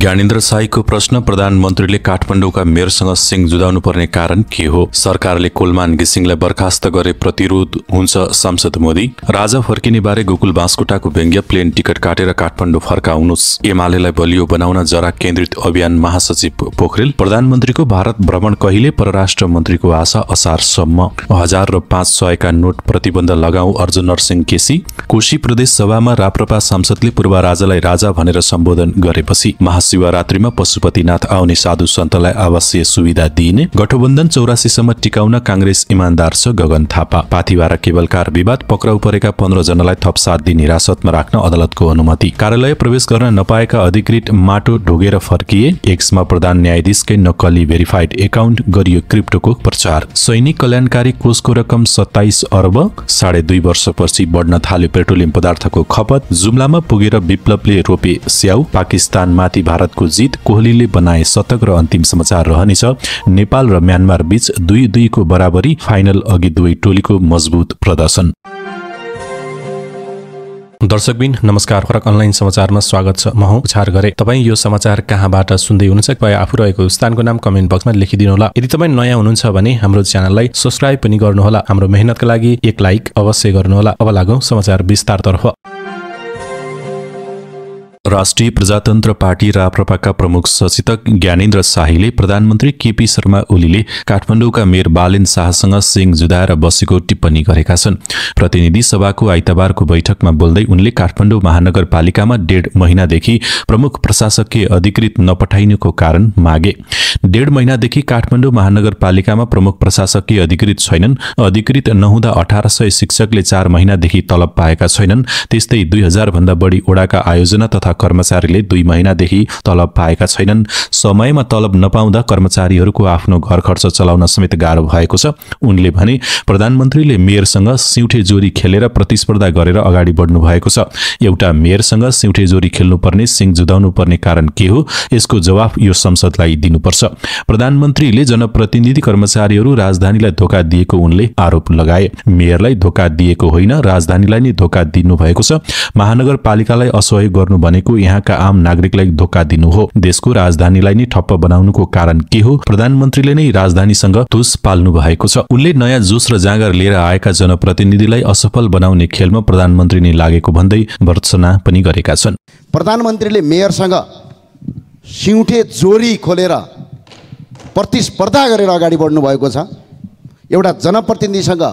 ज्ञानेन्द्र शाहीको प्रश्न, प्रधानमन्त्रीले काठमाडौँका मेयरसँग सिङ जुदाउनु पर्ने कारण के हो? सरकारले कोलमान घिसिङलाई बर्खास्त गरे प्रतिरोध हुन्छ सांसद मोदी। राजा फर्किने बारे गोकुल बाँसकोटाको व्यङ्ग्य, प्लेन टिकट काटेर काठमाडौँ फर्काउनुस्। एमालेलाई बलियो बनाउन जरा केन्द्रित अभियान, महासचिव पोखरेल। प्रधानमन्त्रीको भारत भ्रमण कहिले? परराष्ट्र मन्त्रीको आशा असारसम्म। 1000 र 500 का नोट प्रतिबन्ध लगाऊ, अर्जुन नरसिंह केसी। कोशी प्रदेश सभामा राप्रपा सांसदले पूर्व राजालाई राजा भनेर सम्बोधन गरेपछि महाशिवरात्रिमा पशुपतिनाथ आउने साधु सन्तलाई आवासीय सुविधा दिइने। गठबन्धन 84 सम्म टिकाउन कांग्रेस इमान्दार छ, गगन थापा। पाथिभरा केबलकार विवाद, पक्राउ परेका 15 जनालाई थप 7 दिन हिरासतमा राख्न अदालतको अनुमति। कार्यालय प्रवेश गर्न नपाएका अधिकृत माटो ढोगेर फर्किए। एक्समा प्रधान न्यायाधीशकै नक्कली भेरिफाइड एकाउन्ट गरियो, क्रिप्टोको प्रचार। सैनिक कल्याणकारी कोषको रकम 27 अर्ब। 2.5 वर्षपछि बढ्न थाल्यो पेट्रोलियम पदार्थको खपत। जुम्लामा पुगेर विप्लवले रोपे स्याउ। पाकिस्तानमाथि भारतको जित, कोहलीले बनाए शतक। र अन्तिम समाचार रहनेछ नेपाल र म्यानमार बीच 2-2 को बराबरी। फाइनल अघि दुवै टोलीको मजबुत प्रदर्शन। दर्शकबिन नमस्कार, फरक अनलाइन समाचारमा स्वागत छ। म हुँ उछार गरे। तपाईँ यो समाचार कहाँबाट सुन्दै हुनुहुन्छ? कृपया आफू रहेको स्थानको नाम कमेन्ट बक्समा लेखिदिनु होला। यदि तपाईँ नयाँ हुनुहुन्छ भने हाम्रो च्यानललाई सब्स्क्राइब पनि गर्नुहोला। हाम्रो मेहनतका लागि एक लाइक अवश्य गर्नुहोला। अब लागौँ समाचार विस्तारतर्फ। राष्ट्रिय प्रजातन्त्र पार्टी राप्रपाका प्रमुख सचेतक ज्ञानेन्द्र शाहीले प्रधानमन्त्री केपी शर्मा ओलीले काठमाडौँका मेयर बालेन शाहसँग सिङ जुदाएर बसेको टिप्पणी गरेका छन्। प्रतिनिधि सभाको आइतबारको बैठकमा बोल्दै उनले काठमाडौँ महानगरपालिकामा 1.5 महिनादेखि प्रमुख प्रशासकीय अधिकृत नपठाइनुको कारण मागे। 1.5 महिनादेखि काठमाडौँ महानगरपालिकामा प्रमुख प्रशासकीय अधिकृत छैनन्। अधिकृत नहुँदा 1800 शिक्षकले 4 महिनादेखि तलब पाएका छैनन्। त्यस्तै 2000 भन्दा बढी ओडाका आयोजना तथा कर्मचारीले 2 महिनादेखि तलब पाएका छैनन्। समयमा तलब नपाउँदा कर्मचारीहरूको आफ्नो घर खर्च चलाउन समेत गाह्रो भएको छ। उनले भने प्रधानमन्त्रीले मेयरसँग सिउँठे जोरी खेलेर प्रतिस्पर्धा गरेर अगाडि बढ्नु भएको छ। एउटा मेयरसँग सिउँठे जोरी खेल्नुपर्ने, सिङ जुदाउनु पर्ने कारण के हो? यसको जवाफ यो संसदलाई दिनुपर्छ। प्रधानमन्त्रीले जनप्रतिनिधि कर्मचारीहरू राजधानीलाई धोका दिएको उनले आरोप लगाए। मेयरलाई धोका दिएको होइन, राजधानीलाई नै धोका दिनु भएको छ। महानगरपालिकालाई असहयोग गर्नु भनेको यहाँका आम नागरिकलाई धोका दिनु हो। देशको राजधानीलाई नै ठप्प बनाउनुको कारण के हो? प्रधानमन्त्रीले नै राजधानीसँग तुस पाल्नु भएको छ। उनले नयाँ जोश र जाँगर लिएर आएका जनप्रतिनिधिलाई असफल बनाउने खेलमा प्रधानमन्त्री नै लागेको भन्दै भर्त्सना पनि गरेका छन्। प्रधानमन्त्रीले मेयरसँग सिउँठे जोरी खोलेर प्रतिस्पर्धा गरेर अगाडि बढ्नु भएको छ। एउटा जनप्रतिनिधिसँग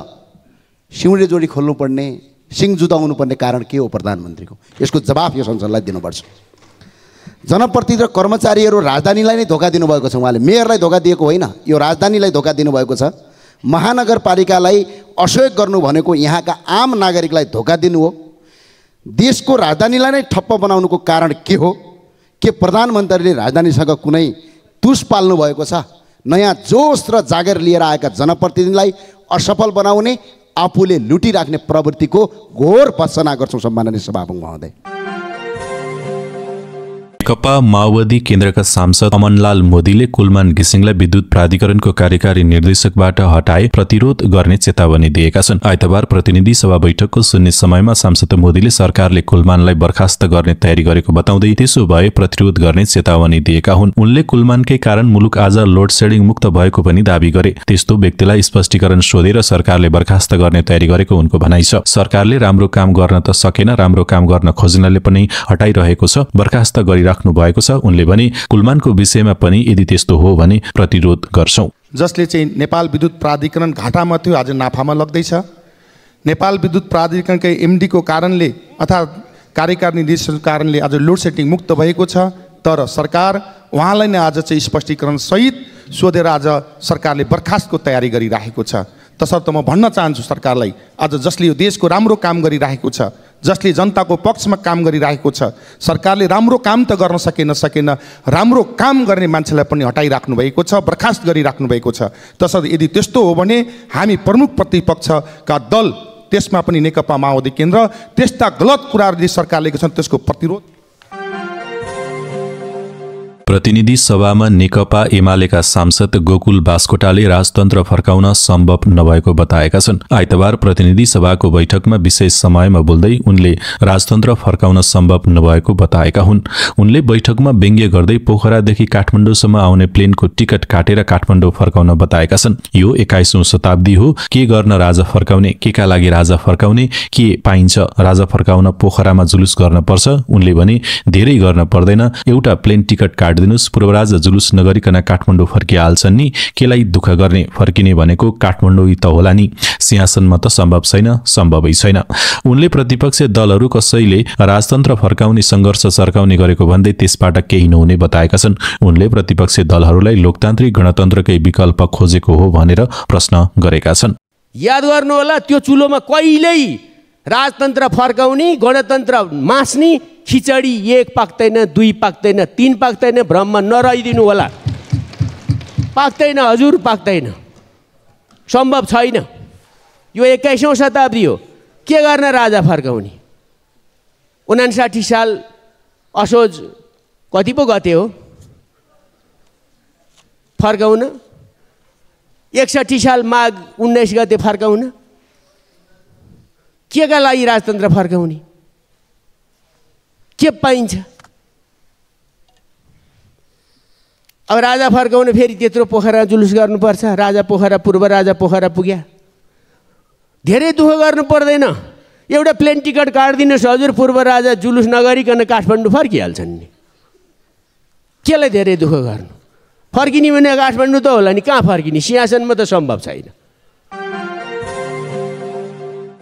सिउँठे जोडी खोल्नु पर्ने, सिङ जुदाउनु पर्ने कारण के हो प्रधानमन्त्रीको? यसको जवाफ यो संसदलाई दिनुपर्छ। जनप्रतिनिधि र कर्मचारीहरू राजधानीलाई नै धोका दिनुभएको छ। उहाँले मेयरलाई धोका दिएको होइन, यो राजधानीलाई धोका दिनुभएको छ। महानगरपालिकालाई असहयोग गर्नु भनेको यहाँका आम नागरिकलाई धोका दिनु हो। देशको राजधानीलाई नै ठप्प बनाउनुको कारण के हो? के प्रधानमन्त्रीले राजधानीसँग कुनै तुस पाल्नु भएको छ? नयाँ जोस र जागर लिएर आएका जनप्रतिनिधिलाई असफल बनाउने, आफूले लुटिराख्ने प्रवृत्तिको घोर भर्त्सना गर्छौँ सम्माननीय सभामुख महोदय। नेकपा माओवादी केन्द्रका सांसद अमनलाल मोदीले कोलमान घिसिङलाई विद्युत प्राधिकरणको कार्यकारी निर्देशकबाट हटाए प्रतिरोध गर्ने चेतावनी दिएका छन्। आइतबार प्रतिनिधि सभा बैठकको शून्य समयमा सांसद मोदीले सरकारले कोलमानलाई बर्खास्त गर्ने तयारी गरेको बताउँदै त्यसो भए प्रतिरोध गर्ने चेतावनी दिएका हुन्। उनले कोलमानकै कारण मुलुक आज लोड सेडिङ मुक्त भएको पनि दावी गरे। त्यस्तो व्यक्तिलाई स्पष्टीकरण सोधेर सरकारले बर्खास्त गर्ने तयारी गरेको उनको भनाइ छ। सरकारले राम्रो काम गर्न त सकेन, राम्रो काम गर्न खोज्नले पनि हटाइरहेको छ, बर्खास्त गरिराख्नु भएको छ। उनले भने कुलमानको विषयमा पनि यदि त्यस्तो हो भने प्रतिरोध गर्छौं। जसले चाहिँ नेपाल विद्युत प्राधिकरण घाटामा थियो, आज नाफामा लग्दैछ। नेपाल विद्युत प्राधिकरणकै एमडीको कारणले अथवा कार्यकारी निर्देशकको कारणले आज लोड सेडिङ मुक्त भएको छ। तर सरकार उहाँलाई नै आज चाहिँ स्पष्टीकरण सहित सोधेर आज सरकारले बर्खास्तको तयारी गरिरहेको छ। तसर्थ म भन्न चाहन्छु सरकारलाई, आज जसले यो देशको राम्रो काम गरिरहेको छ, जसले जनताको पक्षमा काम गरिरहेको छ, सरकारले राम्रो काम त गर्न सकेन, राम्रो काम गर्ने मान्छेलाई पनि हटाइराख्नु भएको छ, बर्खास्त गरिराख्नु भएको छ। तसर्थ यदि त्यस्तो हो भने हामी प्रमुख प्रतिपक्षका दल, त्यसमा पनि नेकपा माओवादी केन्द्र, त्यस्ता गलत कुराहरू सरकारले छन् त्यसको प्रतिरोध प्रतिनिधि सभामा नेकपा एमालेका सांसद गोकुल बास्कोटाले राजतन्त्र फर्काउन सम्भव नभएको बताएका छन्। आइतबार प्रतिनिधि सभाको बैठकमा विशेष समयमा बोल्दै उनले राजतन्त्र फर्काउन सम्भव नभएको बताएका हुन्। उनले बैठकमा व्यङ्ग्य गर्दै पोखरादेखि काठमाडौँसम्म आउने प्लेनको टिकट काटेर काठमाडौँ फर्काउन बताएका छन्। यो 21औं शताब्दी हो, के गर्न राजा फर्काउने, केका लागि राजा फर्काउने, के पाइन्छ राजा फर्काउन पोखरामा जुलुस गर्न पर्छ। उनले भने धेरै गर्न पर्दैन, एउटा प्लेन टिकट काटिदिनुस्, पूर्वराजा जुलुस नगरिकन काठमाडौँ फर्किहाल्छन् नि, केलाई दुःख गर्ने, फर्किने भनेको काठमाडौँ त होला नि, सिंहासनमा त सम्भव छैन, सम्भवै छैन। उनले प्रतिपक्षी दलहरू कसैले राजतन्त्र फर्काउने सङ्घर्ष सर्काउने गरेको भन्दै त्यसबाट केही नहुने बताएका छन्। उनले प्रतिपक्षी दलहरूलाई लोकतान्त्रिक गणतन्त्रकै विकल्प खोजेको हो भनेर प्रश्न गरेका छन्। याद गर्नु होला, त्यो चुलोमा कहिल्यै राजतन्त्र फर्काउने, गणतन्त्र मास्ने खिचडी 1 पाक्दैन, 2 पाक्दैन, 3 पाक्दैन, भ्रममा नरहिदिनु होला। पाक्दैन हजुर, पाक्दैन, सम्भव छैन। यो 21औं शताब्दी हो, के गर्न राजा फर्काउने। 59 साल असोज कति पो गते हो फर्काउन, 61 साल माघ 19 गते फर्काउन, के का लागि राजतन्त्र फर्काउने, के पाइन्छ। अब राजा फर्काउन फेरि त्यत्रो पोखरा जुलुस गर्नुपर्छ। राजा पोखरा, पूर्व राजा पोखरा पुग्या, धेरै दुःख गर्नु पर्दैन, एउटा प्लेन टिकट काटिदिनुहोस् हजुर, पूर्व राजा जुलुस नगरिकन काठमाडौँ फर्किहाल्छन् नि, केलाई धेरै दुःख गर्नु। फर्किने भने काठमाडौँ त होला नि, कहाँ फर्किने, सिंहासनमा त सम्भव छैन।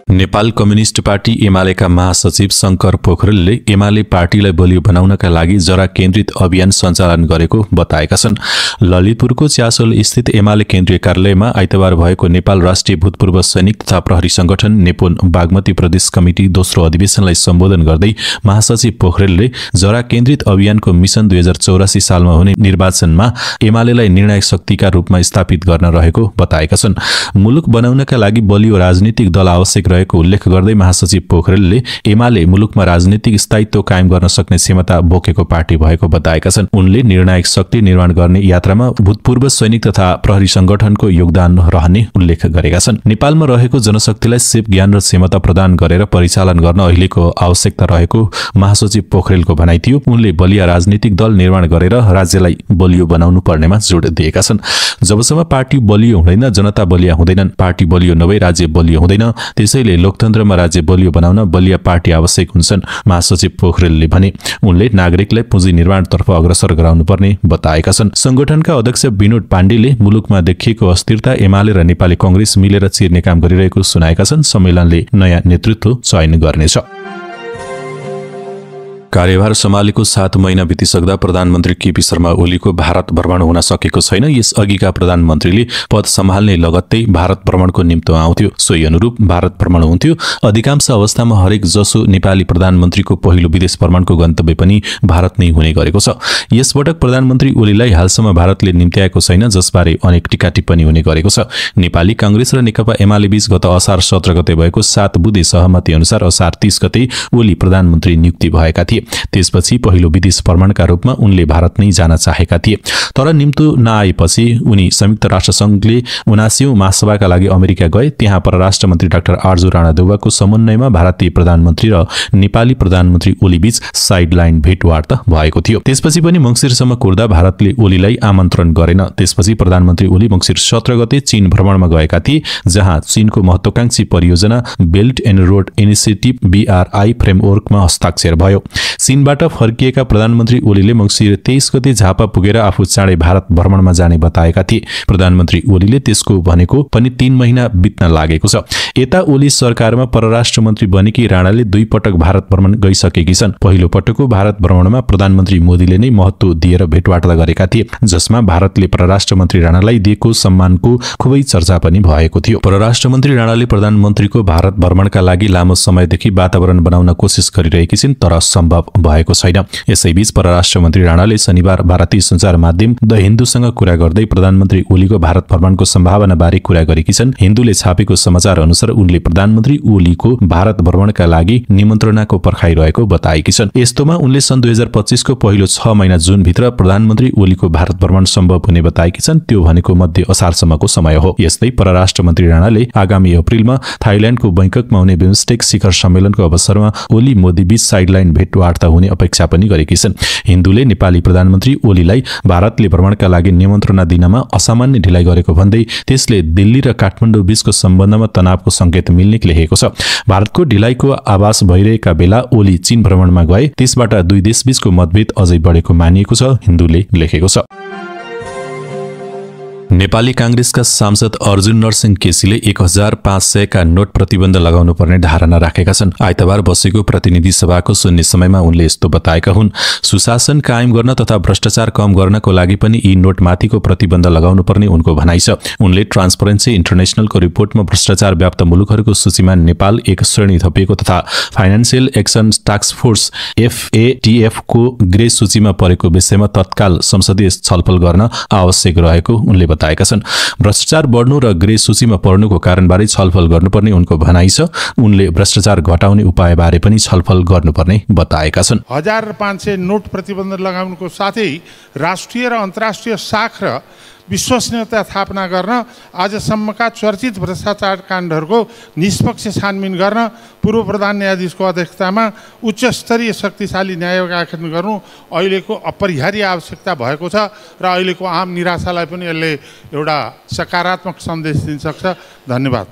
नेपाल कम्युनिस्ट पार्टी एमालेका महासचिव शङ्कर पोखरेलले एमाले पार्टीलाई बलियो बनाउनका लागि जरा केन्द्रित अभियान सञ्चालन गरेको बताएका छन्। ललितपुरको च्यासोल स्थित एमाले केन्द्रीय कार्यालयमा आइतबार भएको नेपाल राष्ट्रिय भूतपूर्व सैनिक तथा प्रहरी संगठन नेपोन बागमती प्रदेश कमिटी दोस्रो अधिवेशनलाई सम्बोधन गर्दै महासचिव पोखरेलले जरा केन्द्रित अभियानको मिशन 2084 सालमा हुने निर्वाचनमा एमालेलाई निर्णायक शक्तिका रूपमा स्थापित गर्न रहेको बताएका छन्। मुलुक बनाउनका लागि बलियो राजनीतिक दल आवश्यक रहेको उल्लेख गर्दै महासचिव पोखरेलले एमाले मुलुकमा राजनीतिक स्थायित्व कायम गर्न सक्ने क्षमता बोकेको पार्टी भएको बताएका छन्। उनले निर्णायक शक्ति निर्माण गर्ने यात्रामा भूतपूर्व सैनिक तथा प्रहरी संगठनको योगदान रहने उल्लेख गरेका छन्। नेपालमा रहेको जनशक्तिलाई सिप ज्ञान र क्षमता प्रदान गरेर परिचालन गर्न अहिलेको आवश्यकता रहेको महासचिव पोखरेलको भनाइ थियो। उनले बलिया राजनीतिक दल निर्माण गरेर राज्यलाई बलियो बनाउनु पर्नेमा जोड दिएका छन्। जबसम्म पार्टी बलियो हुँदैन, जनता बलिया हुँदैनन्। पार्टी बलियो नभई राज्य बलियो हुँदैन, त्यसैले लोकतन्त्रमा राज्य बलियो बनाउन बलिया पार्टी आवश्यक हुन्छन्, महासचिव पोखरेलले भने। उनले नागरिकलाई पुँजी निर्माणतर्फ अग्रसर गराउनुपर्ने बताएका छन्। संगठनका अध्यक्ष विनोद पाण्डेले मुलुकमा देखिएको अस्थिरता एमाले र नेपाली कांग्रेस मिलेर चिर्ने काम गरिरहेको सुनाएका छन्। सम्मेलनले नयाँ नेतृत्व चयन गर्नेछ। कार्यभार सम्हालेको 7 महिना बितिसक्दा प्रधानमन्त्री केपी शर्मा ओलीको भारत भ्रमण हुन सकेको छैन। यस अघिका प्रधानमन्त्रीले पद सम्हाल्ने लगत्तै भारत भ्रमणको निम्तो आउँथ्यो, सोही अनुरूप भारत भ्रमण हुन्थ्यो। अधिकांश अवस्थामा हरेक जसो नेपाली प्रधानमन्त्रीको पहिलो विदेश भ्रमणको गन्तव्य पनि भारत नै हुने गरेको छ। यसपटक प्रधानमन्त्री ओलीलाई हालसम्म भारतले निम्त्याएको छैन, जसबारे अनेक टीका टिप्पणी हुने गरेको छ। नेपाली कांग्रेस र नेकपा एमाले बीच गत असार 17 गते भएको 7 बुँदे सहमति अनुसार असार 30 गते ओली प्रधानमन्त्री नियुक्ति भएका थिए। त्यसपछि पहिलो विदेश भ्रमणका रूपमा उनले भारत नै जान चाहेका थिए, तर निम्तो नआएपछि उनी संयुक्त राष्ट्रसङ्घले 79औं महासभाका लागि अमेरिका गए। त्यहाँ परराष्ट्र मन्त्री डाक्टर आर्जु राणादेउवाको समन्वयमा भारतीय प्रधानमन्त्री र नेपाली प्रधानमन्त्री ओली बीच साइडलाइन भेटवार्ता भएको थियो। त्यसपछि पनि मङ्सिरसम्म कुर्दा भारतले ओलीलाई आमन्त्रण गरेन। त्यसपछि प्रधानमन्त्री ओली मङ्सिर 17 गते चीन भ्रमणमा गएका थिए, जहाँ चीनको महत्वाकांक्षी परियोजना belt and road initiative BRI फ्रेमवर्कमा हस्ताक्षर भयो। चीनबाट फर्किएका प्रधानमन्त्री ओलीले मङ्सिर 23 गते झापा पुगेर आफू चाँडै भारत भ्रमणमा जाने बताएका थिए। प्रधानमन्त्री ओलीले त्यसको भनेको पनि 3 महिना बित्न लागेको छ। यता ओली सरकारमा परराष्ट्र मन्त्री बनेकी राणाले 2 पटक भारत भ्रमण गइसकेकी छन्। पहिलो पटकको भारत भ्रमणमा प्रधानमन्त्री मोदीले नै महत्त्व दिएर भेटवार्ता गरेका थिए, जसमा भारतले परराष्ट्र मन्त्री राणालाई दिएको सम्मानको खुबै चर्चा पनि भएको थियो। परराष्ट्र मन्त्री राणाले प्रधानमन्त्रीको भारत भ्रमणका लागि लामो समयदेखि वातावरण बनाउन कोसिस गरिरहेकी छिन्, तर सम्भव सम्भव भएको छैन। यसैबीच परराष्ट्र मन्त्री राणाले शनिबार भारतीय सञ्चार माध्यम द हिन्दूसँग कुरा गर्दै प्रधानमन्त्री ओलीको भारत भ्रमणको सम्भावनाबारे कुरा गरेकी छन्। हिन्दूले छापेको समाचार अनुसार उनले प्रधानमन्त्री ओलीको भारत भ्रमणका लागि निमन्त्रणाको पर्खाइरहेको बताएकी छन्। यस्तोमा उनले सन् 2025 को पहिलो 6 महिना जुनभित्र प्रधानमन्त्री ओलीको भारत भ्रमण सम्भव हुने बताएकी छन्। त्यो भनेको मध्य असारसम्मको समय हो। यस्तै परराष्ट्र मन्त्री राणाले आगामी अप्रिलमा थाइल्याण्डको बैंककमा हुने बिमस्टेक शिखर सम्मेलनको अवसरमा ओली मोदी बीच साइडलाइन भेटवार्ता हुने अपेक्षा पनि गरेकी छन्। हिन्दूले नेपाली प्रधानमन्त्री ओलीलाई भारतले भ्रमणका लागि निमन्त्रणा दिनमा असामान्य ढिलाइ गरेको भन्दै त्यसले दिल्ली र काठमाडौँ बीचको सम्बन्धमा तनावको संकेत मिल्ने लेखेको छ। भारतको ढिलाइको आभास भइरहेका बेला ओली चीन भ्रमणमा गए, त्यसबाट दुई देशबीचको मतभेद अझै बढेको मानिएको छ, हिन्दूले लेखेको छ। नेपाली कांग्रेसका सांसद अर्जुन नरसिंह केसीले 1500 का नोट प्रतिबन्ध लगाउनु पर्ने धारणा राखेका छन्। आइतबार बसेको प्रतिनिधि सभाको शून्य समयमा उनले यस्तो बताएका हुन्। सुशासन कायम गर्न तथा भ्रष्टाचार कम गर्नको लागि पनि यी नोटमाथिको प्रतिबन्ध लगाउनु पर्ने उनको भनाइ छ। उनले ट्रान्सपरेन्सी इन्टरनेशनलको रिपोर्टमा भ्रष्टाचार व्याप्त मुलुकहरूको सूचीमा नेपाल एक श्रेणी थपिएको तथा financial action task force FATF को ग्रे सूचीमा परेको विषयमा तत्काल संसदीय छलफल गर्न आवश्यक रहेको उनले बताएका छन्। भ्रष्टाचार बढ्नु र ग्रे सूचीमा पर्नुको कारणबारे छलफल गर्नुपर्ने उनको भनाइ छ। उनले भ्रष्टाचार घटाउने उपायबारे पनि छलफल गर्नुपर्ने बताएका छन्। 1500 नोट प्रतिबन्ध लगाउनुको साथै राष्ट्रिय र अन्तर्राष्ट्रिय साख र विश्वसनीयता स्थापना गर्न, आजसम्मका चर्चित भ्रष्टाचार काण्डहरूको निष्पक्ष छानबिन गर्न, पूर्व प्रधान न्यायाधीशको अध्यक्षतामा उच्च स्तरीय शक्तिशाली न्याय गठन गर्नु अहिलेको अपरिहार्य आवश्यकता भएको छ र अहिलेको आम निराशालाई पनि यसले एउटा सकारात्मक सन्देश दिन सक्छ। धन्यवाद।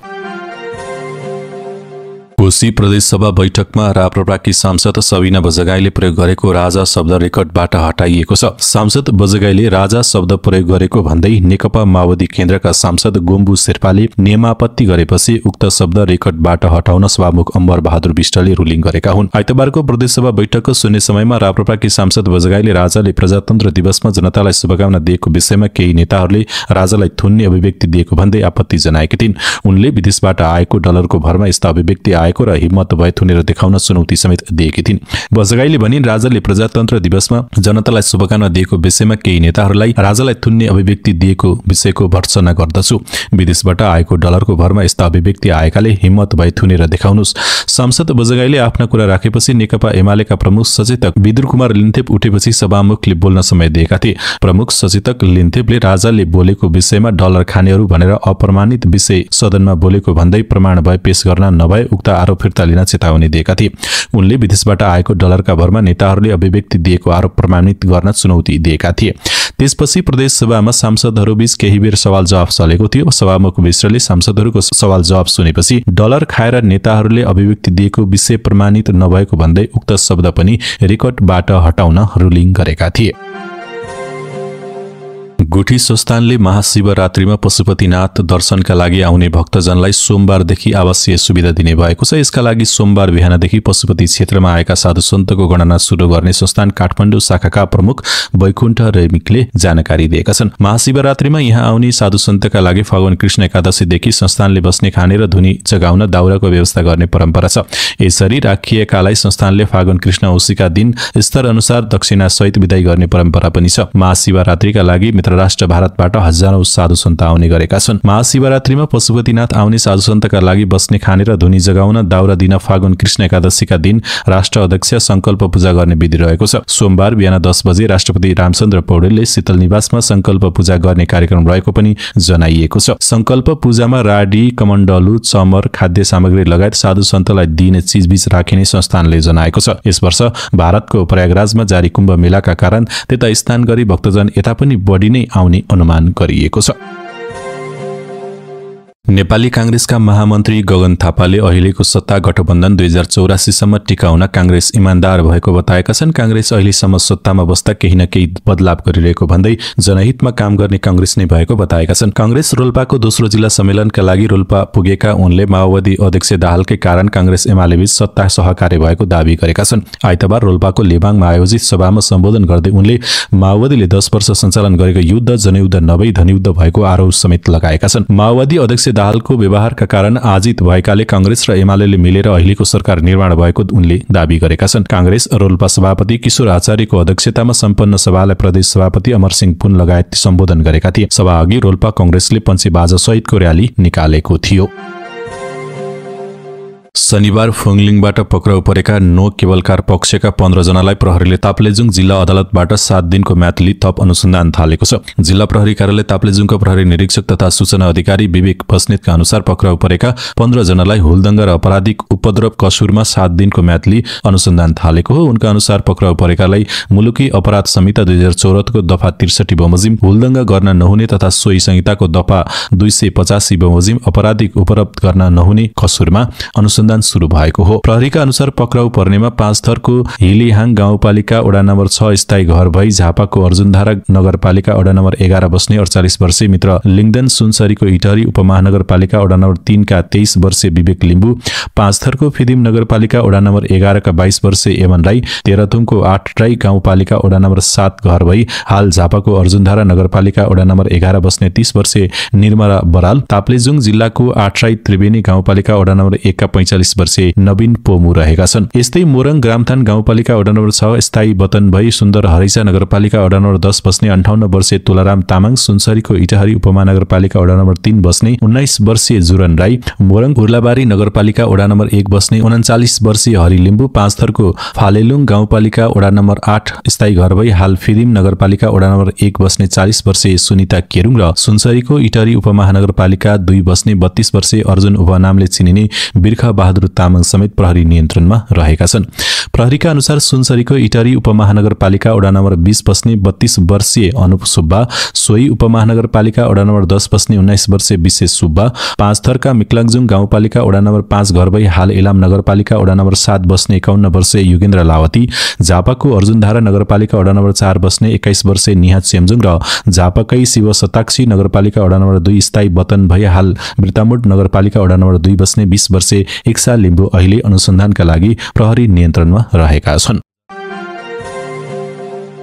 कोशी प्रदेशसभा बैठकमा राप्रपाकी सांसद सबिना बजगाईले प्रयोग गरेको राजा शब्द रेकर्डबाट हटाइएको छ। सांसद बजगाईले राजा शब्द प्रयोग गरेको भन्दै नेकपा माओवादी केन्द्रका सांसद गोम्बु शेर्पाले नियमापत्ति गरेपछि उक्त शब्द रेकर्डबाट हटाउन सभामुख अमर बहादुर विष्टले रुलिङ गरेका हुन्। आइतबारको प्रदेशसभा बैठकको शून्य समयमा राप्रपाकी सांसद बजगाईले राजाले प्रजातन्त्र दिवसमा जनतालाई शुभकामना दिएको विषयमा केही नेताहरूले राजालाई थुन्ने अभिव्यक्ति दिएको भन्दै आपत्ति जनाएकी थिइन्। उनले विदेशबाट आएको डलरको भरमा यस्ता अभिव्यक्ति आएको र हिम्मत भए थुनेर देखाउन चुनौती समेत दिएकी थिइन्। बजगाईले भनिन् राजाले प्रजातन्त्र दिवसमा जनतालाई शुभकामना दिएको विषयमा केही नेताहरूलाई राजालाई थुन्ने अभिव्यक्ति दिएको विषयको भर्त्सना गर्दछु। विदेशबाट आएको डलरको भरमा यस्ता अभिव्यक्ति आएकाले हिम्मत भए थुनेर देखाउनुस्। सांसद बजगाईले आफ्ना कुरा राखेपछि नेकपा एमालेका प्रमुख सचेतक विदुर कुमार लिन्थेप उठेपछि सभामुखले बोल्न समय दिएका थिए। प्रमुख सचेतक लिन्थेपले राजाले बोलेको विषयमा डलर खानेहरू भनेर अप्रमाणित विषय सदनमा बोलेको भन्दै प्रमाण भए पेश गर्न नभए उक्त आरोप फिर्ता लिन चेतावनी दिएका थिए। उनले विदेशबाट आएको डलरका भरमा नेताहरूले अभिव्यक्ति दिएको आरोप प्रमाणित गर्न चुनौती दिएका थिए। त्यसपछि प्रदेश सभामा सांसदहरूबीच केही बेर सवाल जवाफ चलेको थियो। सभामुख विष्टले सांसदहरूको सवाल जवाफ सुनेपछि डलर खाएर नेताहरूले अभिव्यक्ति दिएको विषय प्रमाणित नभएको भन्दै उक्त शब्द पनि रेकर्डबाट हटाउन रुलिङ गरेका थिए। गुठी संस्थानले महाशिवरात्रिमा पशुपतिनाथ दर्शनका लागि आउने भक्तजनलाई सोमबारदेखि आवासीय सुविधा दिने भएको छ। यसका लागि सोमबार बिहानदेखि पशुपति क्षेत्रमा आएका साधुसन्तको गणना सुरु गर्ने संस्थान काठमाडौँ शाखाका प्रमुख वैकुण्ठ रेमिकले जानकारी दिएका छन्। महाशिवरात्रिमा यहाँ आउने साधुसन्तका लागि फागुन कृष्ण एकादशीदेखि संस्थानले बस्ने खाने र धुनी जगाउन दाउराको व्यवस्था गर्ने परम्परा छ। यसरी राखिएकालाई संस्थानले फागुन कृष्ण औँसीका दिन स्तर अनुसार दक्षिणा सहित विदाई गर्ने परम्परा पनि छ। महाशिवरात्रिका लागि राष्ट्र भारतबाट हजारौं साधुसन्त आउने गरेका छन्। महाशिवरात्रिमा पशुपतिनाथ आउने साधुसन्तका लागि बस्ने खाने र धुनी जगाउन दाउरा दिन फागुन कृष्ण एकादशीका दिन राष्ट्र अध्यक्ष संकल्प पूजा गर्ने विधि रहेको छ। सोमबार बिहान 10 बजे राष्ट्रपति रामचन्द्र पौडेलले शीतल निवासमा संकल्प पूजा गर्ने कार्यक्रम रहेको पनि जनाइएको छ। संकल्प पूजामा राडी, कमण्डलु, चमर, खाद्य सामग्री लगायत साधुसन्तलाई दिइने चीजबीज राखिने संस्थानले जनाएको छ। यस वर्ष भारतको प्रयागराजमा जारी कुम्भ मेलाका कारण त्यता स्थान गरी भक्तजन यता पनि बढी नै आउने अनुमान गरिएको छ। नेपाली कांग्रेसका महामन्त्री गगन थापाले अहिलेको सत्ता गठबन्धन 2084 सम्म टिकाउन कांग्रेस इमान्दार भएको बताएका छन्। कांग्रेस अहिलेसम्म सत्तामा बस्दा केही न केही बदलाव गरिरहेको भन्दै जनहितमा काम गर्ने कांग्रेस नै भएको बताएका छन्। कांग्रेस रोल्पाको दोस्रो जिल्ला सम्मेलनका लागि रोल्पा पुगेका उनले माओवादी अध्यक्ष दाहालकै कारण कांग्रेस एमालेबीच सत्ता सहकार्य भएको दावी गरेका छन्। आइतबार रोल्पाको लेबाङमा आयोजित सभामा सम्बोधन गर्दै उनले माओवादीले 10 वर्ष सञ्चालन गरेको युद्ध जनयुद्ध नभई धनयुद्ध भएको आरोप समेत लगाएका छन्। माओवादी अध्यक्ष दाहालको व्यवहारका कारण आजित भएकाले कांग्रेस र एमाले मिलेर अहिलेको सरकार निर्माण भएको उनले दाबी गरेका छन्। कांग्रेस रोल्पा सभापति किशोर आचार्यको अध्यक्षतामा सम्पन्न सभालाई प्रदेश सभापति अमरसिंह पुन लगायत सम्बोधन गरेका थिए। सभा अघि रोल्पा कांग्रेसले पञ्चेबाजा सहितको र्याली निकालेको थियो। शनिबार फुङलिङबाट पक्राउ परेका नो केबलकार पक्षका 15 जनालाई प्रहरीले ताप्लेजुङ जिल्ला अदालतबाट 7 दिनको म्याद लिई थप अनुसन्धान थालेको छ। जिल्ला प्रहरी कार्यालय ताप्लेजुङका प्रहरी निरीक्षक तथा सूचना अधिकारी विवेक बस्नेतका अनुसार पक्राउ परेका 15 जनालाई हुलदङ्गा र अपराधिक उपद्रव कसुरमा 7 दिनको म्याद लिई अनुसन्धान थालेको हो। उनका अनुसार पक्राउ परेकालाई मुलुकी अपराध संहिता 2014 को दफा 63 बमोजिम हुलदङ्गा गर्न नहुने तथा सोही संहिताको दफा 285 बमोजिम अपराधिक उपद्रव गर्न नहुने कसुरमा अनुसन्धान सुरु भएको हो। प्रहरीका अनुसार पक्राउ पर्नेमा पाँचथरको हिलिहाङ गाउँपालिका वडा नम्बर 6 स्थायी घर भई झापाको अर्जुनधारा नगरपालिका वडा नम्बर 11 बस्ने 48 वर्षीय मित्र लिङदन सुनसरीको इटहरी उपमहानगरपालिका वडा नम्बर 3 का 23 वर्षीय विवेक लिम्बू, पाँचथरको फिदिम नगरपालिका वडा नम्बर 11 का 22 वर्षीय एमन राई, तेह्रथुमको 8 राई गाउँपालिका वडा नम्बर 7 घर भई हाल झापाको अर्जुनधारा नगरपालिका वडा नम्बर 11 बस्ने 30 वर्षीय निर्मला बराल, ताप्लेजुङ जिल्लाको 8 राई त्रिवेणी गाउँपालिका वडा नम्बर 1 का 45 वर्षीय नवीन पोमु रहेका छन्। यस्तै मोरङ ग्रामथान गाउँपालिका वडा नम्बर 6 स्थायी वतन भई सुन्दर हरैसा नगरपालिका वडा नम्बर 10 बस्ने 58 वर्षीय तुलाराम तामाङ, सुनसरीको इटहरी उपमहानगरपालिका वडा नम्बर 3 बस्ने 19 वर्षीय जुरन राई, मोरङ उर्लाबारी नगरपालिका वडा नम्बर 1 बस्ने 39 वर्षीय हरि लिम्बू, पाँचथरको फालेलुङ गाउँपालिका वडा नम्बर 8 स्थायी घर भई हाल फिदिम नगरपालिका वडा नम्बर 1 बस्ने 40 वर्षीय सुनिता केरुङ र सुनसरीको इटहरी उपमहानगरपालिका 2 बस्ने 32 वर्षीय अर्जुन उपनामले चिनिने बिर्खा बहादुर तामाङ समेत प्रहरी नियन्त्रणमा रहेका छन्। प्रहरीका अनुसार सुनसरीको इटहरी उपमहानगरपालिका वडा नम्बर 20 बस्ने 32 वर्षीय अनुप सुब्बा, सोही उपमहानगरपालिका वडा नम्बर 10 बस्ने 19 वर्षीय विशेष सुब्बा, पाँचथरका मिक्लाङजुङ गाउँपालिका वडा नम्बर 5 घर भई हाल इलाम नगरपालिका वडा नम्बर 7 बस्ने 51 वर्षीय युगेन्द्र लावती, झापाको अर्जुनधारा नगरपालिका वडा नम्बर 4 बस्ने 21 वर्षीय निहात सेमजुङ र झापाकै शिव सताक्षी नगरपालिका वडा नम्बर 2 स्थायी वतन भई हाल मृतामुड नगरपालिका वडा नम्बर 2 बस्ने 20 वर्षीय इक्सा लिम्बू अहिले अनुसन्धानका लागि प्रहरी नियन्त्रणमा रहेका छन्।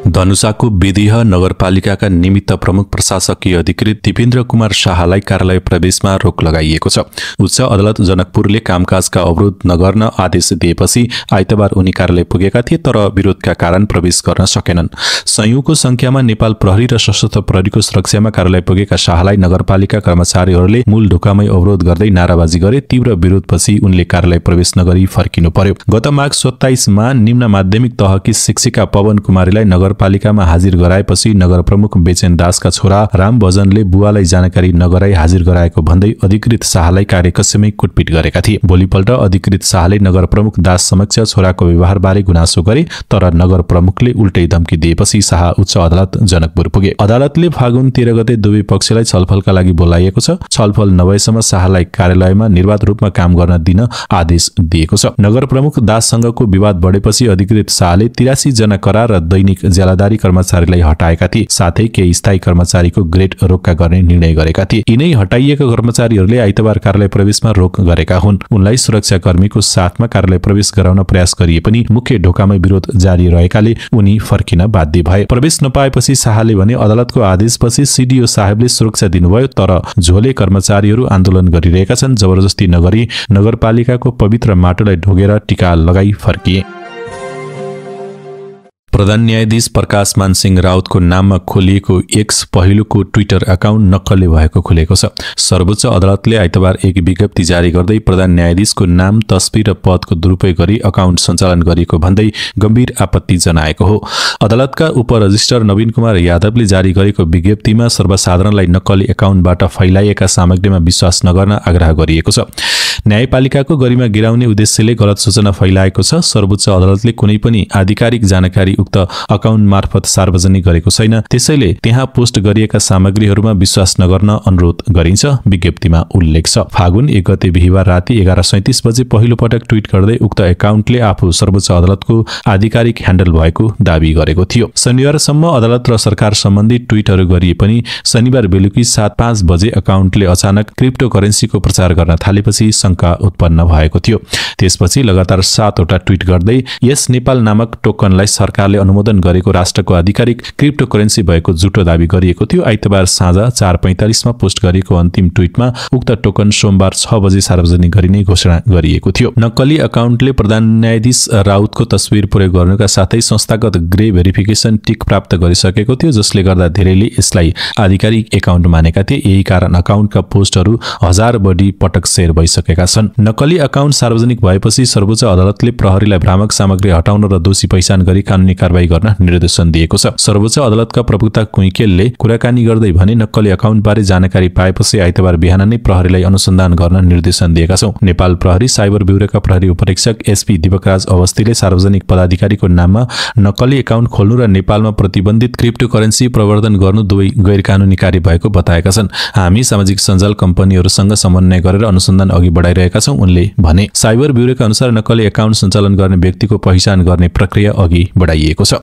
धनुषाको विधिह नगरपालिकाका निमित्त प्रमुख प्रशासकीय अधिकृत दिपेन्द्र कुमार शाहलाई कार्यालय प्रवेशमा रोक लगाइएको छ। उच्च अदालत जनकपुरले कामकाजका अवरोध नगर्न आदेश दिएपछि आइतबार उनी कार्यालय पुगेका थिए, तर विरोधका कारण प्रवेश गर्न सकेनन्। सयौंको संख्यामा नेपाल प्रहरी र सशस्त्र प्रहरीको सुरक्षामा कार्यालय पुगेका शाहलाई नगरपालिका कर्मचारीहरूले मूल ढोकामै अवरोध गर्दै नाराबाजी गरे। तीव्र विरोधपछि उनले कार्यालय प्रवेश नगरी फर्किनु पर्यो। गत माघ 27 मा निम्न माध्यमिक तहकी शिक्षिका पवन कुमारीलाई नगरपालिकामा हाजिर गराएपछि नगर प्रमुख बेचेन दासका छोरा राम भजनले बुवालाई जानकारी नगराई हाजिर गराएको भन्दै अधिकृत शाहलाई कार्यकक्षमै कुटपिट गरेका थिए। भोलिपल्ट अधिकृत शाहले नगर प्रमुख दास समक्ष छोराको व्यवहारबारे गुनासो गरे, तर नगर प्रमुखले उल्टै धम्की दिएपछि शाह उच्च अदालत जनकपुर पुगे। अदालतले फागुन 13 गते दुवै पक्षलाई छलफलका लागि बोलाइएको छ। छलफल नभएसम्म शाहलाई कार्यालयमा निर्वाध रूपमा काम गर्न दिन आदेश दिएको छ। नगर प्रमुख दाससँगको विवाद बढेपछि अधिकृत शाहले 83 जना करार र दैनिक ज्यालादारी कर्मचारीलाई हटाएका थिए, साथै केही स्थायी कर्मचारीको ग्रेड रोक्का गर्ने निर्णय गरेका थिए। यिनै हटाइएका कर्मचारीहरूले आइतबार कार्यालय प्रवेशमा रोक गरेका हुन्। उनलाई सुरक्षाकर्मीको साथमा कार्यालय प्रवेश गराउन प्रयास गरिए पनि मुख्य ढोकामै विरोध जारी रहेकाले उनी फर्किन बाध्य भए। प्रवेश नपाएपछि शाहले भने अदालतको आदेशपछि सीडीओ साहेबले सुरक्षा दिनुभयो, तर झोले कर्मचारीहरू आन्दोलन गरिरहेका छन्। जबरजस्ती नगरी नगरपालिकाको पवित्र माटोलाई ढोगेर टीका लगाई फर्किए। प्रधान न्यायाधीश प्रकाश मान सिंह राउतको नाममा खोलिएको एक्स पहिलोको ट्विटर अकाउन्ट नक्कले भएको खुलेको छ। सर्वोच्च अदालतले आइतबार एक विज्ञप्ति जारी गर्दै प्रधान न्यायाधीशको नाम, तस्बिर र पदको दुरुपयोग गरी अकाउन्ट सञ्चालन गरिएको भन्दै गम्भीर आपत्ति जनाएको हो। अदालतका उपरजिस्ट्रार नवीन कुमार यादवले जारी गरेको विज्ञप्तिमा सर्वसाधारणलाई नक्कली अकाउन्टबाट फैलाइएका सामग्रीमा विश्वास नगर्न आग्रह गरिएको छ। न्यायपालिकाको गरिमा गिराउने उद्देश्यले गलत सूचना फैलाएको छ। सर्वोच्च अदालतले कुनै पनि आधिकारिक जानकारी उक्त अकाउन्ट मार्फत सार्वजनिक गरेको छैन, त्यसैले त्यहाँ पोस्ट गरिएका सामग्रीहरूमा विश्वास नगर्न अनुरोध गरिन्छ, विज्ञप्तिमा उल्लेख छ। फागुन 1 गते बिहीबार राति 11:37 बजे पहिलो पटक ट्विट गर्दै उक्त एकाउन्टले आफू सर्वोच्च अदालतको आधिकारिक ह्यान्डल भएको दावी गरेको थियो। शनिबारसम्म अदालत र सरकार सम्बन्धी ट्विटहरू गरिए पनि शनिबार बेलुकी 7:05 बजे अकाउन्टले अचानक क्रिप्टोकरेन्सीको प्रचार गर्न थालेपछि शंका उत्पन्न भएको थियो। त्यसपछि लगातार 7 वटा ट्विट गर्दै यस नेपाल नामक टोकनलाई सरकारले सरकारले अनुमोदन गरेको राष्ट्रको आधिकारिक क्रिप्टोकरेन्सी भएको झुटो दावी गरिएको थियो। आइतबार साँझ 4:45 मा पोस्ट गरिएको अन्तिम ट्विटमा उक्त टोकन सोमबार 6 बजे सार्वजनिक गरिने घोषणा गरिएको थियो। नक्कली अकाउन्टले प्रधान न्यायाधीश राउतको तस्बिर प्रयोग गर्नुका साथै संस्थागत ग्रे भेरिफिकेसन टिक प्राप्त गरिसकेको थियो, जसले गर्दा धेरैले यसलाई आधिकारिक एकाउन्ट मानेका थिए। यही कारण अकाउन्टका पोस्टहरू 1000 बढी पटक शेयर भइसकेका छन्। नक्कली अकाउन्ट सार्वजनिक भएपछि सर्वोच्च अदालतले प्रहरीलाई भ्रामक सामग्री हटाउन र दोषी पहिचान गरी कानुनी कारबाही गर्न निर्देशन दिएको छ। सर्वोच्च अदालतका प्रवक्ता कुइकेलले कुराकानी गर्दै भने नक्कली अकाउन्टबारे जानकारी पाएपछि आइतबार बिहान नै प्रहरीलाई अनुसन्धान गर्न निर्देशन दिएका छौं। नेपाल प्रहरी साइबर ब्युरोका प्रहरी उपरीक्षक एसपी दीपकराज अवस्थीले सार्वजनिक पदाधिकारीको नाममा नक्कली एकाउन्ट खोल्नु र नेपालमा प्रतिबन्धित क्रिप्टोकरेन्सी प्रवर्धन गर्नु दुवै गैर कानुनी कार्य भएको बताएका छन्। हामी सामाजिक सञ्जाल कम्पनीहरूसँग समन्वय गरेर अनुसन्धान अघि बढाइरहेका छौं, उनले भने। साइबर ब्युरोका अनुसार नक्कली एकाउन्ट सञ्चालन गर्ने व्यक्तिको पहिचान गर्ने प्रक्रिया अघि बढाइएको छ।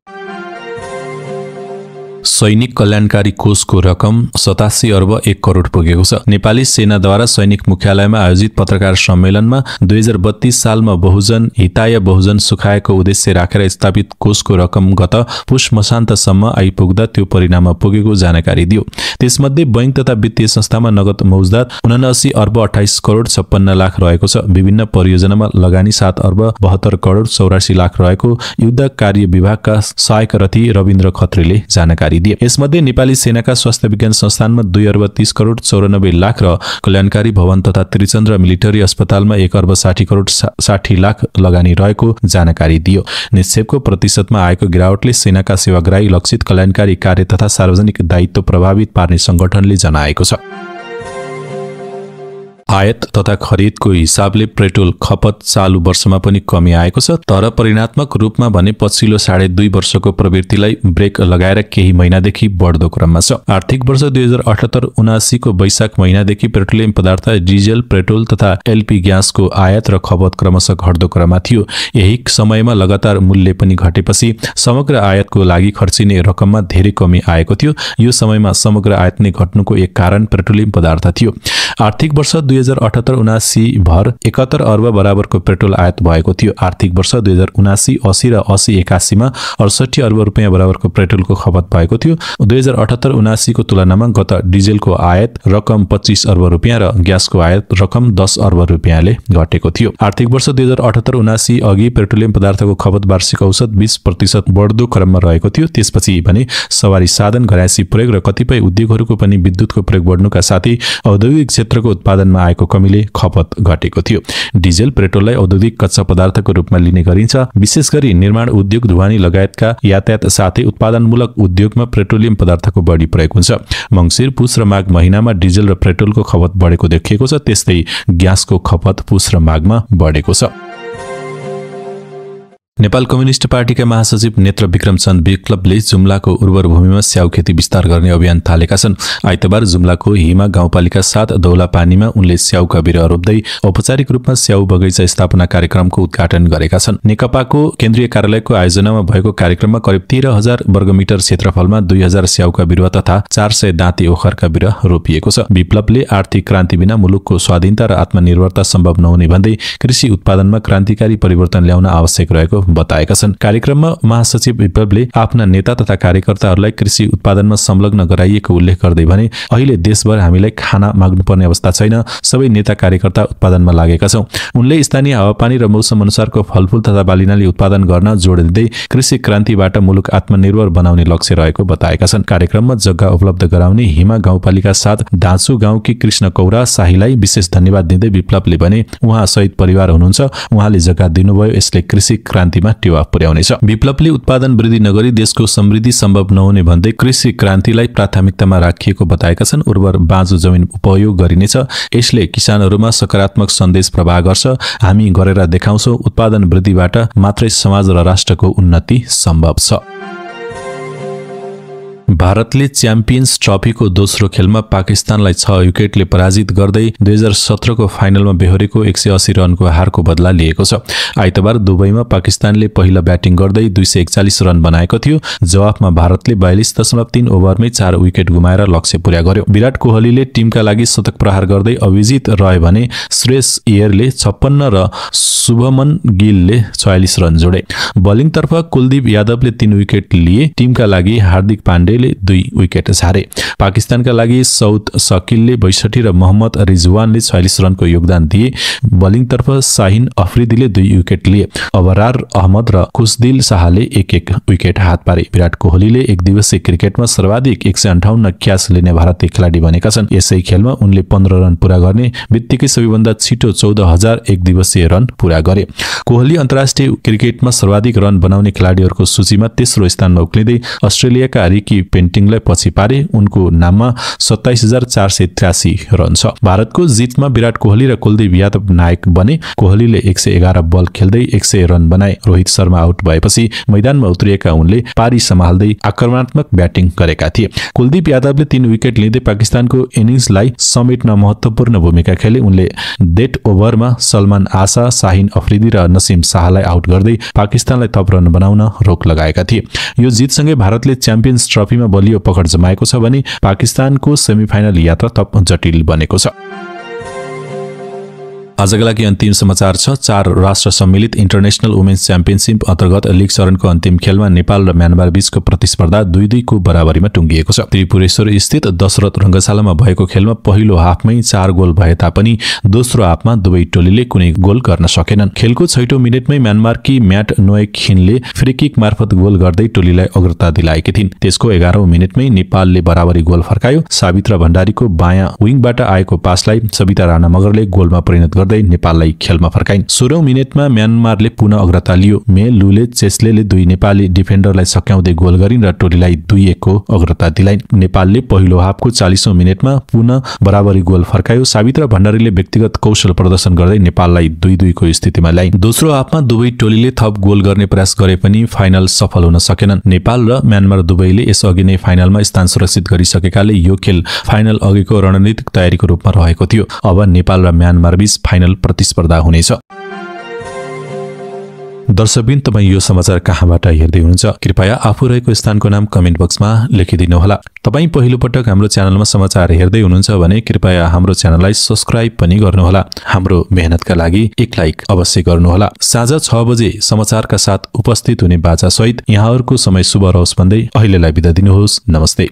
सैनिक कल्याणकारी कोषको रकम 87 अर्ब 1 करोड पुगेको छ। नेपाली सेनाद्वारा सैनिक मुख्यालयमा आयोजित पत्रकार सम्मेलनमा 2032 सालमा बहुजन हिताय बहुजन सुखायको उद्देश्य राखेर स्थापित कोषको रकम गत पुष मसान्तसम्म आइपुग्दा त्यो परिणाममा पुगेको जानकारी दियो। त्यसमध्ये बैंक तथा वित्तीय संस्थामा नगद मौजदात 79 अर्ब 28 करोड 56 लाख रहेको छ। विभिन्न परियोजनामा लगानी 7 अर्ब 72 करोड 84 लाख रहेको युद्ध कार्य विभागका सहायक रथी रविन्द्र खत्रीले जानकारी दिए। यसमध्ये नेपाली सेनाका स्वास्थ्य विज्ञान संस्थानमा 2 अर्ब 30 करोड 94 लाख र कल्याणकारी भवन तथा त्रिचन्द्र मिलिटरी अस्पतालमा 1 अर्ब 60 करोड 60 लाख लगानी रहेको जानकारी दियो। निक्षेपको प्रतिशतमा आएको गिरावटले सेनाका सेवाग्राही लक्षित कल्याणकारी कार्य तथा सार्वजनिक दायित्व प्रभावित पार्ने संगठनले जनाएको छ। आयात तथा खरिदको हिसाबले पेट्रोल खपत चालु वर्षमा पनि कमी आएको छ, तर परिणात्मक रूपमा भने पछिल्लो 2.5 वर्षको प्रवृत्तिलाई ब्रेक लगाएर केही महिनादेखि बढ्दो क्रममा छ। आर्थिक वर्ष 2078-79 को वैशाख महिनादेखि पेट्रोलियम पदार्थ, डिजेल, पेट्रोल तथा एलपी ग्यासको आयात र खपत क्रमशः घट्दो क्रममा थियो। यही समयमा लगातार मूल्य पनि घटेपछि समग्र आयातको लागि खर्चिने रकममा धेरै कमी आएको थियो। यो समयमा समग्र आयात नै घट्नुको एक कारण पेट्रोलियम पदार्थ थियो। आर्थिक वर्ष 2078-79 भर 71 अर्ब बराबरको पेट्रोल आयात भएको थियो। आर्थिक वर्ष 2079-80 र 80-81 मा 68 अर्ब रुपैयाँ बराबरको पेट्रोलको खपत भएको थियो। 2078-79 को तुलनामा गत डिजेलको आयात रकम 25 अर्ब रुपैयाँ र ग्यासको आयात रकम 10 अर्ब रुपैयाँले घटेको थियो। आर्थिक वर्ष 2078-79 अघि पेट्रोलियम पदार्थको खपत वार्षिक औसत 20% बढ्दो क्रममा रहेको थियो। त्यसपछि भने सवारी साधन, घरायसी प्रयोग र कतिपय उद्योगहरूको पनि विद्युतको प्रयोग बढ्नुका साथै औद्योगिक क्षेत्रको उत्पादनमा आएको कमीले खपत घटेको थियो। डिजेल पेट्रोललाई औद्योगिक कच्चा पदार्थको रूपमा लिने गरिन्छ। विशेष गरी निर्माण उद्योग, ढुवानी लगायतका यातायात साथै उत्पादनमूलक उद्योगमा पेट्रोलियम पदार्थको बढी प्रयोग हुन्छ। मङ्सिर, पुस र माघ महिनामा डिजेल र पेट्रोलको खपत बढेको देखिएको छ। त्यस्तै ग्यासको खपत पुस र माघमा बढेको छ। नेपाल कम्युनिस्ट पार्टीका महासचिव नेत्र विक्रम चन्द विप्लवले जुम्लाको उर्वर भूमिमा स्याउ खेती विस्तार गर्ने अभियान थालेका छन्। आइतबार जुम्लाको हिमा गाउँपालिका 7 दौलापानीमा उनले स्याउका बिरुवा रोप्दै औपचारिक रूपमा स्याउ बगैँचा स्थापना कार्यक्रमको उद्घाटन गरेका छन्। नेकपाको केन्द्रीय कार्यालयको आयोजनामा भएको कार्यक्रममा करिब 13,000 वर्गमिटर क्षेत्रफलमा 2,000 स्याउका बिरुवा तथा 400 दाँते ओखरका बिरुवा रोपिएको छ। विप्लवले आर्थिक क्रान्ति बिना मुलुकको स्वाधीनता र आत्मनिर्भरता सम्भव नहुने भन्दै कृषि उत्पादनमा क्रान्तिकारी परिवर्तन ल्याउन आवश्यक रहेको बताएका छन्। कार्यक्रममा महासचिव विप्लवले आफ्ना नेता तथा कार्यकर्ताहरूलाई कृषि उत्पादनमा संलग्न गराइएको उल्लेख गर्दै भने अहिले देशभर हामीलाई खाना माग्नुपर्ने अवस्था छैन, सबै नेता कार्यकर्ता उत्पादनमा लागेका छौं। उनले स्थानीय हावापानी र मौसम अनुसारको फलफूल तथा बालीनाली उत्पादन गर्न जोड दिँदै कृषि क्रान्तिबाट मुलुक आत्मनिर्भर बनाउने लक्ष्य रहेको बताएका छन्। कार्यक्रममा जग्गा उपलब्ध गराउने हिमा गाउँपालिका 7 दाँचु गाउँकी कृष्ण कौरा शाहीलाई विशेष धन्यवाद दिँदै विप्लवले भने उहाँ सहित परिवार हुनुहुन्छ, उहाँले जग्गा दिनुभयो, यसले कृषि क्रान्तिमा टेवा पुर्याउनेछ। विप्लवले उत्पादन वृद्धि नगरी देशको समृद्धि सम्भव नहुने भन्दै कृषि क्रान्तिलाई प्राथमिकतामा राखिएको बताएका छन्। उर्वर बाँझो जमिन उपयोग गरिनेछ, यसले किसानहरूमा सकारात्मक सन्देश प्रवाह गर्छ। हामी गरेर देखाउँछौं, उत्पादन वृद्धिबाट मात्रै समाज र राष्ट्रको उन्नति सम्भव छ। भारतले च्याम्पियन्स ट्रफीको दोस्रो खेलमा पाकिस्तानलाई 6 विकेटले पराजित गर्दै 2017 को फाइनलमा बेहोरेको 180 रनको हारको बदला लिएको छ। आइतबार दुबईमा पाकिस्तानले पहिला ब्याटिङ गर्दै 241 रन बनाएको थियो। जवाफमा भारतले 42.3 ओभरमै 4 विकेट गुमाएर लक्ष्य पूरा गर्यो। विराट कोहलीले टिमका लागि शतक प्रहार गर्दै अभिजित रहे भने श्रेयस अय्यरले 56 र शुभमन गिलले 46 रन जोडे। बलिङतर्फ कुलदीप यादवले 3 विकेट लिए। टिमका लागि हार्दिक पाण्डेले 2 विकेट झारे। पाकिस्तानका लागि सौद शकीलले 62 र मोहम्मद रिजवानले 46 रनको योगदान दिए। बलिङतर्फ शाहिन अफरिदीले 2 विकेट लिए। अबरार अहमद र खुशदिल शाहले 1-1 विकेट हात पारे। विराट कोहलीले एक दिवसीय क्रिकेटमा सर्वाधिक 158 क्याच लिने भारतीय खेलाडी बनेका छन्। यसै खेलमा उनले 15 रन पूरा गर्ने बित्तिकै सबैभन्दा छिटो 14,000 एक दिवसीय रन पूरा गरे। कोहली अन्तर्राष्ट्रिय क्रिकेटमा सर्वाधिक रन बनाउने खेलाडीहरूको सूचीमा तेस्रो स्थानमा उक्लिँदै अस्ट्रेलियाका रिकी पेन्टिङलाई पछि पारे। उनको नाममा 27,483 रन छ। भारतको जितमा विराट कोहली र कुलदीप यादव नायक बने। कोहलीले 111 बल खेल्दै 100 रन बनाए। रोहित शर्मा आउट भएपछि मैदानमा उत्रिएका उनले पारी सम्हाल्दै आक्रमणात्मक ब्याटिङ गरेका थिए। कुलदीप यादवले 3 विकेट लिँदै पाकिस्तानको इनिङ्सलाई समेट्न महत्त्वपूर्ण भूमिका खेले। उनले डेथ ओभरमा सलमान आशा, शाहिन अफरिदी र नसीम शाहलाई आउट गर्दै पाकिस्तानलाई थप रन बनाउन रोक लगाएका थिए। यो जितसँगै भारतले च्याम्पियन्स ट्रफीमा बलियो पकड जमाएको छ भने पाकिस्तानको सेमिफाइनल यात्रा थप जटिल बनेको छ। आजका लागि अन्तिम समाचार छ। 4 राष्ट्र सम्मिलित इन्टरनेशनल वुमेन्स च्याम्पियनशिप अन्तर्गत लीग चरणको अन्तिम खेलमा नेपाल र म्यानमार बीचको प्रतिस्पर्धा 2-2 को बराबरीमा टुङ्गिएको छ। त्रिपुरेश्वर स्थित दशरथ रंगशालामा भएको खेलमा पहिलो हाफमै 4 गोल भए तापनि दोस्रो हाफमा दुवै टोलीले कुनै गोल गर्न सकेनन्। खेलको 6औं मिनेटमै म्यानमारकी म्याट नोएखिनले फ्री किक मार्फत गोल गर्दै टोलीलाई अग्रता दिलाएकी थिइन्। त्यसको 11औं मिनेटमै नेपालले बराबरी गोल फर्कायो। सावित्रा भण्डारीको बायाँ विङबाट आएको पासलाई सविता राणा मगरले गोलमा परिणत गर्दै नेपाललाई खेलमा फर्काइन्। 16औं मिनेटमा म्यानमारले पुनः अग्रता लियो। मे लुले चेस्लेले 2 नेपाली डिफेन्डरलाई सक्याउँदै गोल गरिन् र टोलीलाई 2-1 को अग्रता दिलाइन्। नेपालले पहिलो हाफको 40औं मिनेटमा पुनः बराबरी गोल फर्कायो। सावित्रा भण्डारीले व्यक्तिगत कौशल प्रदर्शन गर्दै नेपाललाई 2-2 को स्थितिमा ल्याइन्। दोस्रो हाफमा दुवै टोलीले थप गोल गर्ने प्रयास गरे पनि फाइनल सफल हुन सकेनन्। नेपाल र म्यानमार दुवैले यसअघि नै फाइनलमा स्थान सुरक्षित गरिसकेकाले यो खेल फाइनल अघिको रणनीतिक तयारीको रूपमा रहेको थियो। अब नेपाल र म्यानमार बीच फाइनल प्रतिस्पर्धा हुनेछ। दर्शकबिन, तपाईँ यो समाचार कहाँबाट हेर्दै हुनुहुन्छ? कृपया आफू रहेको स्थानको नाम कमेन्ट बक्समा लेखिदिनुहोला। तपाईँ पहिलो पटक हाम्रो च्यानलमा समाचार हेर्दै हुनुहुन्छ भने कृपया हाम्रो च्यानललाई सब्स्क्राइब पनि गर्नुहोला। हाम्रो मेहनतका लागि एक लाइक अवश्य गर्नुहोला। साँझ 6 बजे समाचारका साथ उपस्थित हुने बाचासहित यहाँहरूको समय शुभ रहोस् भन्दै अहिलेलाई बिदा दिनुहोस्। नमस्ते।